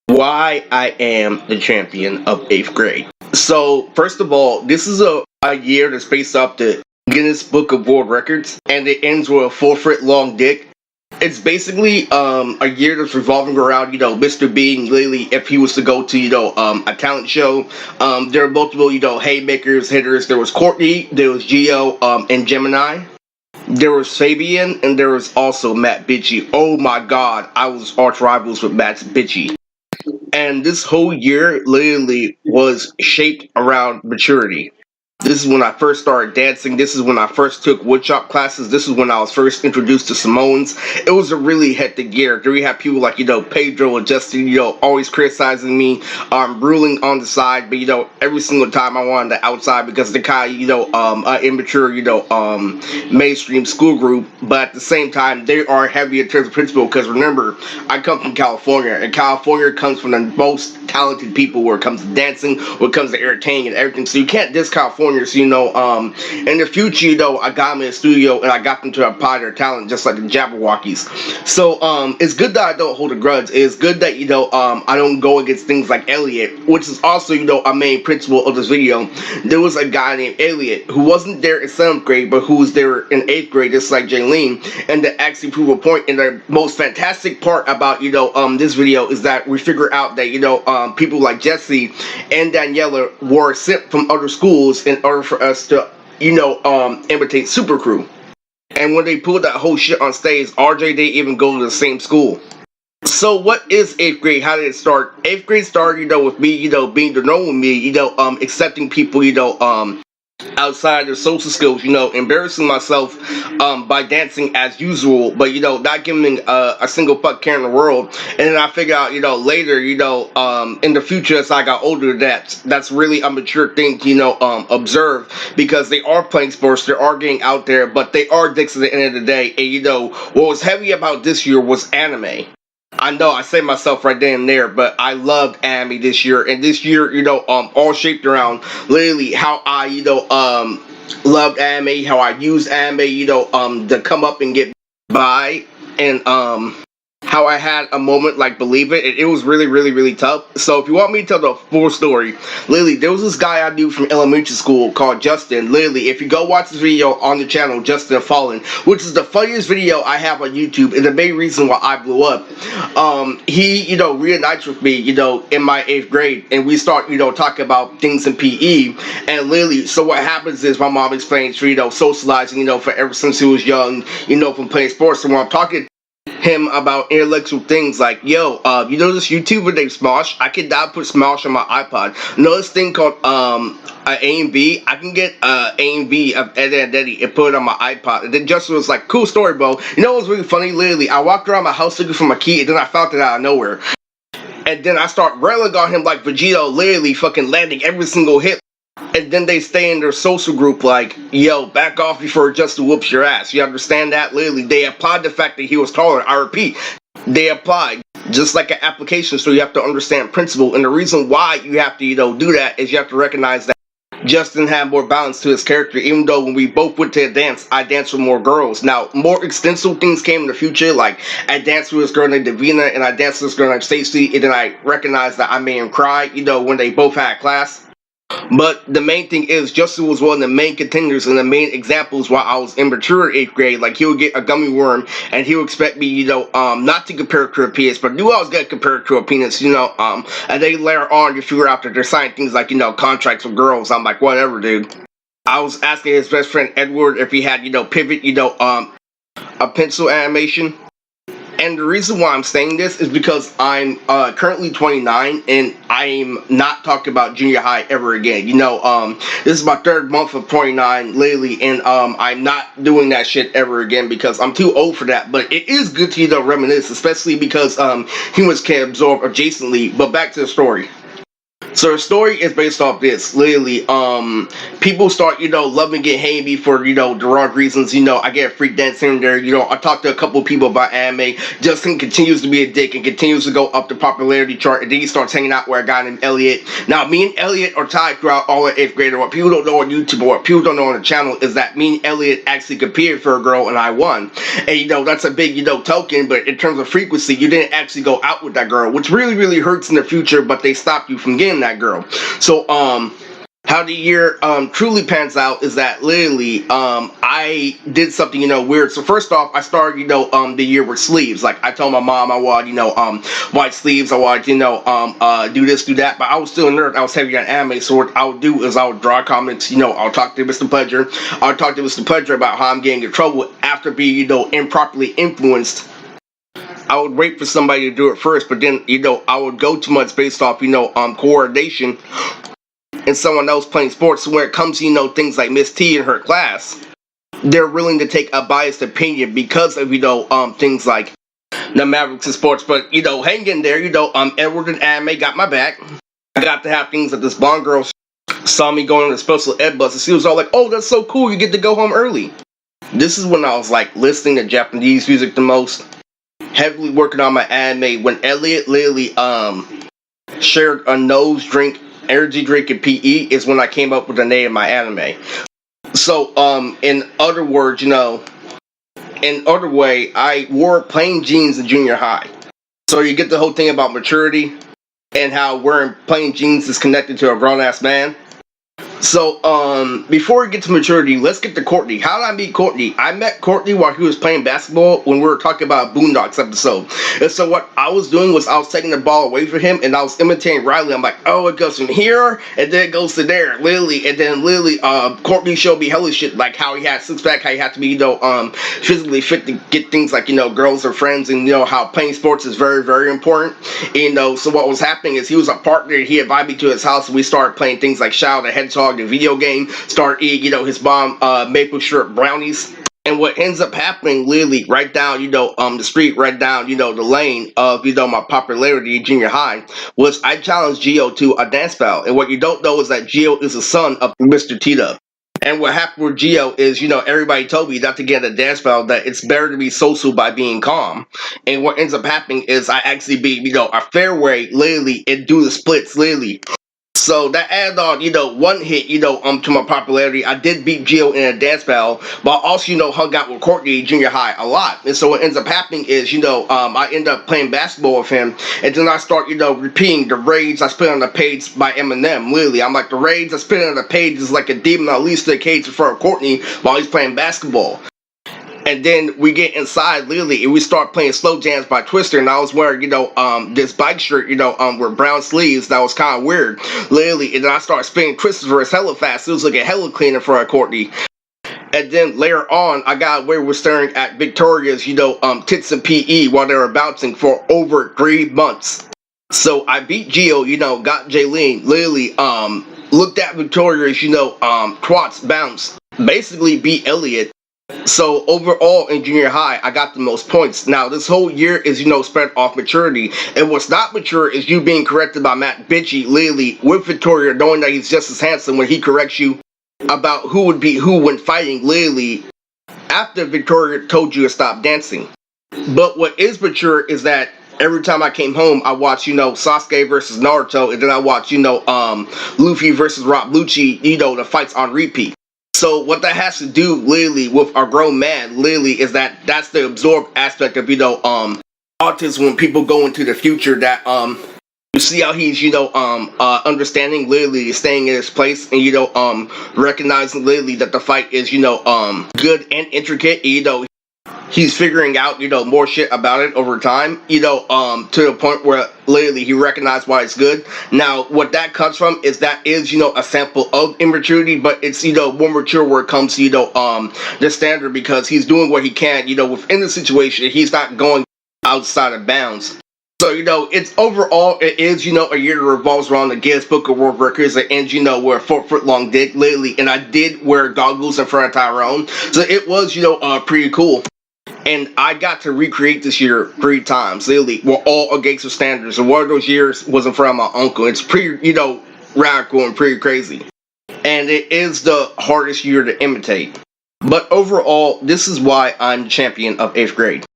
Why I am the champion of 8th grade. So, first of all, this is a year that's based off the Guinness Book of World Records, and it ends with a 4 foot long dick. It's basically a year that's revolving around, Mr. Bean, Lily, if he was to go to, a talent show. There are multiple, haymakers, hitters. There was Courtney, there was Gio, and Gemini. There was Fabian, and there was also Matt Bitchy. Oh my god, I was arch rivals with Matt Bitchy. And this whole year literally was shaped around maturity. This is when I first started dancing. This is when I first took woodshop classes. This is when I was first introduced to Simone's. It was a really hectic year. There we have people like, Pedro and Justin, always criticizing me, ruling on the side. But, every single time I wanted the outside because the kind of, immature, mainstream school group. But at the same time, they are heavy in terms of principle because remember, I come from California. And California comes from the most talented people where it comes to dancing, when it comes to entertaining and everything. So you can't diss California. So, in the future, I got them in the studio and I got them to apply their talent just like the Jabberwockies. So, it's good that I don't hold a grudge. It's good that, I don't go against things like Elliot, which is also, a main principle of this video. There was a guy named Elliot who wasn't there in 7th grade, but who was there in 8th grade, just like Jaylene. And to actually prove a point, and the most fantastic part about, this video is that we figure out that, people like Jesse and Daniela were sent from other schools in order for us to, imitate Super Crew. And when they pulled that whole shit on stage, RJ didn't even go to the same school. So what is 8th grade? How did it start? 8th grade started, with me, being the normal me, accepting people, outside of social skills, embarrassing myself by dancing as usual, but not giving a single fuck care in the world. And then I figured out, later, in the future as I got older, that's really a mature thing to, observe, because they are playing sports, they are getting out there, but they are dicks at the end of the day. And what was heavy about this year was anime. I know I say myself right then and there, but I loved anime this year, and this year, all shaped around literally how I, loved anime, how I used anime, to come up and get by, and how I had a moment like Believe It. It was really, really, really tough. So if you want me to tell the full story, literally, there was this guy I knew from elementary school called Justin. Literally, if you go watch this video on the channel, Justin Fallen, which is the funniest video I have on YouTube, and the main reason why I blew up. He, reunites with me, in my 8th grade, and we start, talking about things in PE, and literally, so what happens is my mom explains, socializing, for ever since he was young, from playing sports. And when I'm talking him about intellectual things like, this YouTuber named Smosh? I can now put Smosh on my iPod. This thing called A and B. I can get A and B of Ed and Eddie and put it on my iPod. And then Justin was like, cool story, bro. It was really funny? Literally, I walked around my house looking for my key, and then I found it out of nowhere. And then I start railing on him like Vegito, literally fucking landing every single hit. And then they stay in their social group like, yo, back off before Justin whoops your ass. You understand that? Literally, they applied the fact that he was taller. I repeat, they applied just like an application, so you have to understand principle. And the reason why you have to, do that is you have to recognize that Justin had more balance to his character, even though when we both went to dance, I danced with more girls. Now, more extensive things came in the future, like I danced with this girl named Davina, and I danced with this girl named Stacy, and then I recognized that I made him cry, when they both had class. But the main thing is, Justin was one of the main contenders and the main examples while I was immature in 8th grade. Like, he would get a gummy worm, and he would expect me, not to compare it to a penis, but knew I was going to compare it to a penis, and then later on, you figure out that they're signing things like, contracts with girls. I'm like, whatever, dude. I was asking his best friend, Edward, if he had, Pivot, a pencil animation. And the reason why I'm saying this is because I'm currently 29, and I'm not talking about junior high ever again. This is my 3rd month of 29 lately, and I'm not doing that shit ever again because I'm too old for that. But it is good to, reminisce, especially because humans can absorb adjacently. But back to the story. So the story is based off this. Literally, people start, loving get hating me for, the wrong reasons. I get freak dancing there. I talked to a couple of people about anime. Justin continues to be a dick and continues to go up the popularity chart, and then he starts hanging out with a guy named Elliot. Now, me and Elliot are tied throughout all of 8th grade. What people don't know on YouTube or what people don't know on the channel is that me and Elliot actually competed for a girl and I won. And, that's a big, token, but in terms of frequency, you didn't actually go out with that girl, which really, really hurts in the future, but they stopped you from getting that girl. So, how the year truly pans out is that literally I did something weird. So first off, I started the year with sleeves. Like I told my mom I wanted white sleeves. I wanted do this, do that. But I was still a nerd. I was heavy on anime. So what I would do is I would draw comics. I'll talk to Mr. Pleasure. I'll talk to Mr. Pleasure about how I'm getting in trouble after being improperly influenced. I would wait for somebody to do it first, but then I would go too much based off coordination and someone else playing sports. So when it comes to things like Miss T in her class, they're willing to take a biased opinion because of things like the Mavericks and sports. But hang in there. Edward and Anime got my back. I got to have things that this blonde girl saw me going on a special ed bus, and she was all like, "Oh, that's so cool! You get to go home early." This is when I was like listening to Japanese music the most, heavily working on my anime. When Elliot literally shared a nose drink, energy drink in PE is when I came up with the name of my anime. So in other words, in other way, I wore plain jeans in junior high. So you get the whole thing about maturity and how wearing plain jeans is connected to a grown ass man. So, before we get to maturity, let's get to Courtney. How did I meet Courtney? I met Courtney while he was playing basketball when we were talking about Boondocks episode. And so what I was doing was I was taking the ball away from him and I was imitating Riley. I'm like, oh, it goes from here and then it goes to there, Lily. And then Lily, Courtney showed me hella shit, like how he had six pack, how he had to be, physically fit to get things like, girls or friends, and how playing sports is very, very important. So what was happening is he was a partner. He invited me to his house and we started playing things like Shadow the Hedgehog, the video game, start eating, his mom maple syrup brownies. And what ends up happening literally right down, the street, right down, the lane of, my popularity in junior high was I challenged Gio to a dance battle. And what you don't know is that Gio is the son of Mr. T-Dub. And what happened with Gio is, everybody told me not to get a dance battle, that it's better to be social by being calm. And what ends up happening is I actually beat, a fairway, literally, and do the splits, literally. So that added on, one hit, to my popularity. I did beat Gio in a dance battle, but I also, hung out with Courtney junior high a lot. And so what ends up happening is, I end up playing basketball with him, and then I start, repeating the raids I spit on the page by Eminem. Literally, I'm like, the raids I spit on the page is like a demon I leaves to the cage in front of Courtney while he's playing basketball. And then we get inside, literally, and we start playing Slow Jams by Twister, and I was wearing, this bike shirt, with brown sleeves. That was kind of weird, literally. And then I started spinning Twister verse hella fast. It was like a hella cleaner for a Courtney. And then later on, I got where we're staring at Victoria's, tits and PE while they were bouncing for over 3 months. So I beat Gio, got Jaylene, literally, looked at Victoria's, twats bounce, basically beat Elliot. So overall in junior high, I got the most points. Now this whole year is, spent off maturity. And what's not mature is you being corrected by Matt Bitchy, literally, with Victoria, knowing that he's just as handsome when he corrects you about who would be who when fighting, literally, after Victoria told you to stop dancing. But what is mature is that every time I came home, I watched, Sasuke versus Naruto, and then I watched, Luffy versus Rob Lucci, the fights on repeat. So what that has to do, literally, with a grown man, literally, is that's the absorbed aspect of, autism when people go into the future, that, you see how he's, understanding, literally, staying in his place, and, recognizing, literally, that the fight is, good and intricate, he's figuring out, more shit about it over time, to the point where literally he recognized why it's good. Now, what that comes from is that is, a sample of immaturity, but it's, more mature where it comes to, the standard, because he's doing what he can, within the situation. He's not going outside of bounds. So, it's overall, it is, a year that revolves around the Guinness Book of World Records. It ends, with a 4-foot-long dick, literally, and I did wear goggles in front of Tyrone. So it was, pretty cool. And I got to recreate this year 3 times, literally. We're all against the standards. And one of those years was in front of my uncle. It's pretty, radical and pretty crazy. And it is the hardest year to imitate. But overall, this is why I'm champion of 8th grade.